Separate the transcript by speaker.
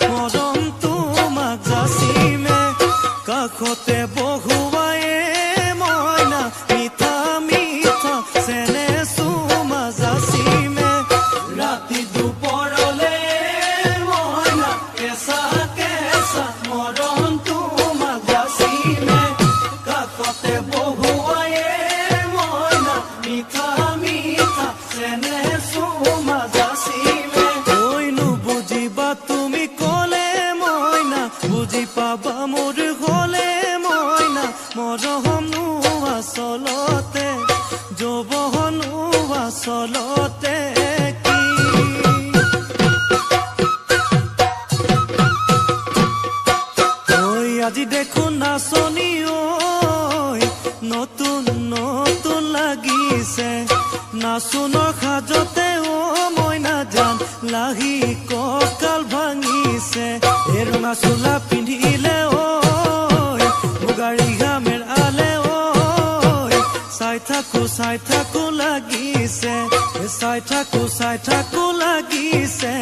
Speaker 1: মৰম তোমাক যাচিমে কাষতে বহুৱায়ে মইনা মিঠা মিঠা চেনে চুমা যাচিমে ৰাতি দুপৰলে মইনা কেঁচা কেঁচা মৰম তোমাক যাচিমে কাষতে বহুৱায়ে মইনা মিঠা মিঠা চেনে চুমা যাচিমে কৈনো বুজিবা তুমি ক'লে মইনা বুজি পাবা মোৰ হ'লে মইনা মৰমনো আচলতে যৌৱনো আচলতে কি ঐ আজি দেখোন নাচনি ঐ নতুন নতুন লাগিছে নাচোনৰ সাজতে অ মইনা জান লাহি কঁকাল ভাঙিছে এই ৰঙা চোলা পিন্ধিলে ঐ মুগাৰী ঘামেৰ আলে ঐ চাই থাকো লাগিছে চাই থাকো লাগিছে